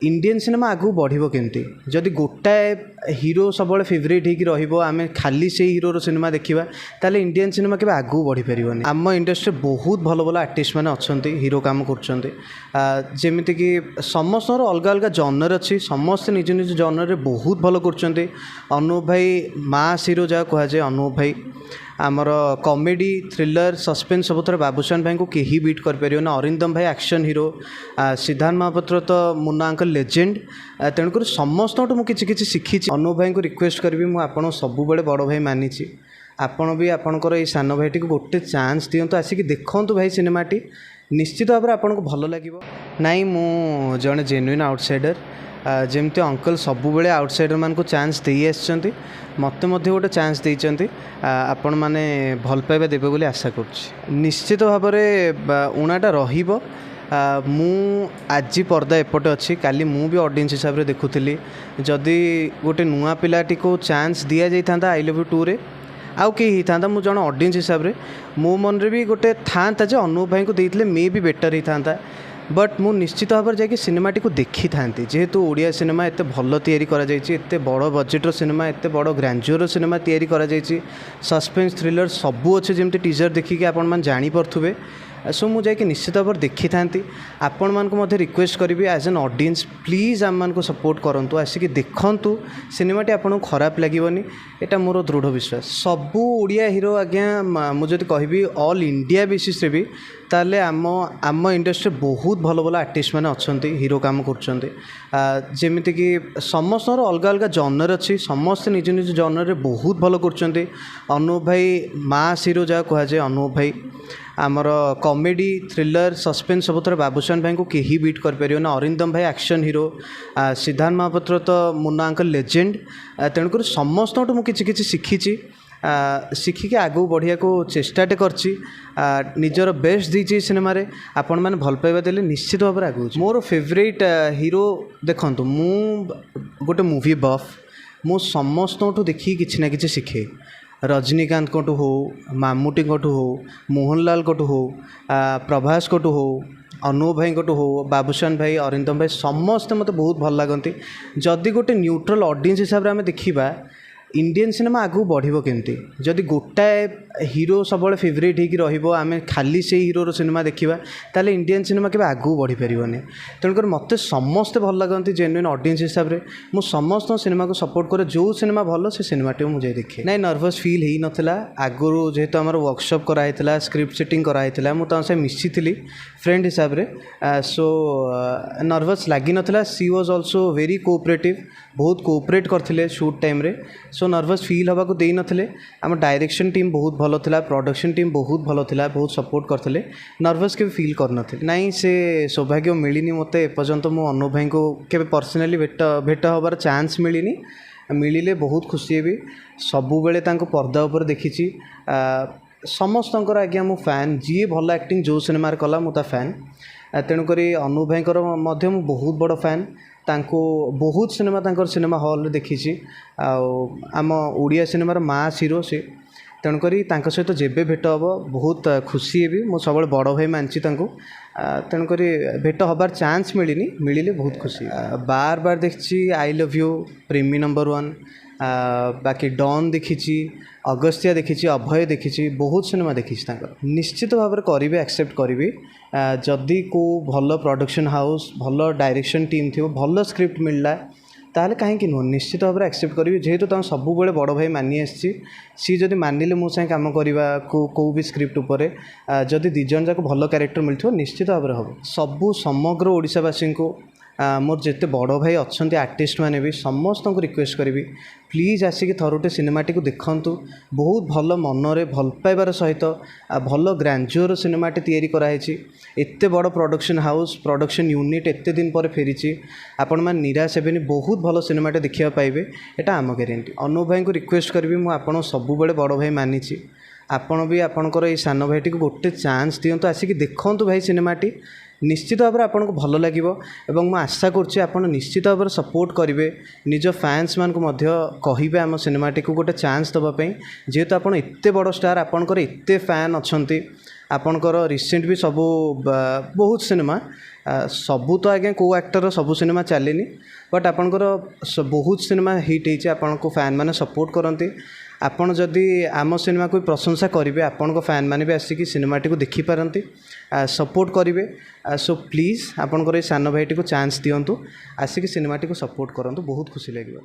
Indian cinema आगू बढ़िबो केमती जदि गोटाए हीरो सब फेवरेट होगी रहिबो आमे खाली से हीरो सिनेमा देखिबा ताले इंडियन सिनेमा केबे आगू बढ़ी परिबोनी। आम इंडस्ट्री बहुत भल भल आर्टिस्ट मैंने अच्छा हीरो काम करछन्ते जेमिति कि समस्त अलग अलग जॉनर अच्छी समस्त निज निज जॉनर बहुत भल करछन्ते। अनूप भाई मास हीरो जहाँ कहुए अनूप भाई आमर कॉमेडी थ्रिलर सस्पेंस सब थोड़ा बाबूशान भाई को कहीं बीट कर पार ना। अरिंदम भाई एक्शन हीरो सिद्धार्थ महापात्र तो मुन्ना अंकल लेजेंड तेणुक समस्त मुझे किसी शिखी। अनूप भाई को रिक्वेस्ट करी मुझे सब बड़ भाई मानी आपण भी आपणकर ये सान भाईटी को गोटे चान्स दिंतु आसिक देखु भाई सिनेमाटी निश्चित भाव में आपको भल लगे। नाई मु जड़े जेन्युइन आउटसाइडर जमती अंकल सबुबले आउटसाइडर मान को चान्स दे आसछन्ति मते मध्य गोटे चान्स देइछन्ति आपण माने भल पाइबा देबे बोली आशा करछि। निश्चित भाव में उणाटा रहिबो मु आज पर्दा एपटे अच्छी काली मु भी ऑडियंस हिसाब से देखुली जदि गोटे नुआ पिलाटी को चान्स दि जाता आई लव यू 2 रे आउ कहीं होता मुझे जन ऑडियंस हिसाब से मो मन रे भी गोटे था अनूप भाई को देते मे भी बेटर ही था बट मु निश्चित भाव में जाकि सिनेमाटी को देखी था जेहेतु ओडिया सिनेमा एत भल तैयारी करा जायछि एत बड़ बजेटर सिनेमा एत बड़ ग्रांजुअर सिनेमा तैयारी करा जायछि सस्पेंस थ्रिलर सबू अच्छे जमती टीजर देखिए आपण मैंने जापे सो मुझे निश्चित भाव देखी था आपण मान को रिक्वेस्ट करी एज एन ऑडियंस प्लीज आम मान को सपोर्ट करूँ आसिक देखु सिनेमाटी आपको खराब लगे यहाँ मोर दृढ़ विश्वास। सबू ओडिया हीरो आज्ञा मुझे कहबी ऑल इंडिया बेसिस रे भी ताले आम इंडस्ट्री बहुत भल भल आर्टिस्ट मैंने अच्छा हीरो काम करछन्ते जेमिति कि समस्त अलग अलग जॉनर अच्छी समस्त निज निज जॉनर बहुत भल करछन्ते। अनूप भाई मास हीरो जहाँ कहुए अनूप भाई आमर कॉमेडी थ्रिलर सस्पेंस सब थोड़ा बाबूशान भाई को कहीं बीट कर पार ना। अरिंदम भाई एक्शन हीरो सिद्धार्थ महापात्र तो मुन्ना अंकल लेजेंड तेणुक समस्त मुझे किसी शिखी शिखिकी आगू बढ़िया को चेष्टाटे करछि निजर बेस्ट दीची सिनेमा रे आपण मैंने भल पाइबा देले निश्चित भाव में आगू। मोर फेवरेट हीरो देखंतु मु गोटे मूवी बफ मु समस्त देखी किसी ना कि शिखे रजनीकांत कोटू हो मामूटी कोटू हो मोहनलाल कोटू हो प्रभास कोटू हो अनूप भाई कोटू हो बाबूशान भाई अरिंदम भाई समस्त मत बहुत भल लगती। जदि गोटे न्यूट्रल ऑडियंस हिसाब से आम देखा इंडियन सिनेमा आगू बढ़िबो केमती जदि गोटाए हीरो सब फेवरेट होगी रहिबो आमे खाली से हीरो सिनेमा देखिबा ताले इंडियन सिनेमा केबे आगू बढ़ी परिबोनी। तेणुकर मते समस्ते भल लगती जेन्युइन ऑडियंस हिसाब रे मु समस्त सिनेमा को सपोर्ट करे जो सिनेमा भल से सिनेमाटी मुझे देखे ना नर्वस फील ही नथिला। आगुरु जेहेतु आमर वर्कशॉप कराइथिला स्क्रिप्ट सेटिंग कराइथिला मु तासे मिसिथिली फ्रेंड हिसाब रे सो नर्वस लगी नथिला। She was also very cooperative बहुत कोऑपरेट करथिले शूट टाइम रे सो नर्वस फील हवा को दे नथिले। आम डायरेक्शन टीम बहुत भल थिला प्रोडक्शन टीम बहुत भल थिला बहुत सपोर्ट करथिले नर्वस के फील करनथिले नाई से सौभाग्य मिलिनी मते एपर्यंत मो अनूप भाई को केबे पर्सनली भेट हबार चान्स मिलिनी मिलिले बहुत खुशी हेबी सबु बेले तांको पर्दा उपर देखिछि समस्तंकर आज्ञा मु फैन जी भल एक्टिंग जो सिनेमा कला मु ता फैन तेणुक अनूप भाई मध्य मु बहुत बड़ फैन तांको बहुत सिनेमा हॉल रे देखी आम ओडिया सिनेमार मास हीरो से तेणुक सहित जेबे भेट हम बहुत खुशी हेबी मो सब बड़ भाई मानची तेणुक भेट हबार चान्स मिलनी मिलिले बहुत खुशी। बार बार देखी आई लव यू प्रेमी नंबर 1 बाकी डॉन देखी अगस्त्या देखी अभय देखी बहुत सिनेमा देखी निश्चित भाव में करेंगे एक्सेप्ट करी जदि को भल प्रोडक्शन हाउस भल डायरेक्शन टीम थी भल स्क्रिप्ट मिलला ताहले कहीं नुह निश्चित भाव में एक्सेप्ट करी जेहेतु तुम सब बड़ भाई मानी आसी सी जदि मानिले मो साथ कम करवा को भी स्क्रिप्ट उपर जदि दी जन जाक भल कैरेक्टर मिलथिबो निश्चित भाव में हम सबू समग्र ओडिशावासी को मोर जिते बड़ भाई अच्छा आर्टिस्ट मैंने भी समस्त को रिक्वेस्ट करी प्लीज आसिक थरुटे सिनेमाटी को देखंतु बहुत भल मनरे भल पाइबार सहित भल ग्रांजुअर सिनेमाटी तैयारी कराई एते बड़ प्रोडक्शन हाउस प्रोडक्शन यूनिट एते दिन पर फेरी आपण मैंने निराश हेबेनी बहुत भल सिनेमाटी देखा पाइबे एटा आम ग्यारेंटी। अनूप भाई को रिक्वेस्ट करी मुझे सबु बड़ भाई मानी आपण भी आपणकर ये सान भाईटी को गोटे चान्स दिंतु आसिक देखु भाई सिनेमाटी निश्चित भाव में आपको भल लगे मुझे आशा कर निश्चित भाव में सपोर्ट करेंगे निज फैंस मान को कहे आम सिनेमाटी को गोटे चान्स देवाई जेहेतु आप एत बड़ स्टार आपणकर एत फैन अच्छा ଆପଣଙ୍କର ରିସେଣ୍ଟ ବି ସବୁ ବହୁତ ସିନେମା ସବୁ ତ ଆଜ୍ଞା କେଉଁ ଆକ୍ଟର ସବୁ ସିନେମା ଚାଲିନି ବଟ୍ ଆପଣଙ୍କର ବହୁତ ସିନେମା ହିଟ୍ ହେଇଛି ଆପଣଙ୍କୁ ଫ୍ୟାନ୍ ମାନେ ସପୋର୍ଟ କରନ୍ତି ଆପଣ ଯଦି ଆମ ସିନେମାକୁ ପ୍ରଶଂସା କରିବେ ଆପଣଙ୍କ ଫ୍ୟାନ୍ ମାନେ ବି ଆସିକି ସିନେମାଟିକୁ ଦେଖିପାରନ୍ତି ସପୋର୍ଟ କରିବେ ସୋ ପ୍ଲିଜ୍ ଆପଣଙ୍କର ଏଇ ସାନ ଭାଇଟିକୁ ଚାନ୍ସ ଦିଅନ୍ତୁ ଆସିକି ସିନେମାଟିକୁ ସପୋର୍ଟ କରନ୍ତୁ ବହୁତ ଖୁସି ଲାଗିବ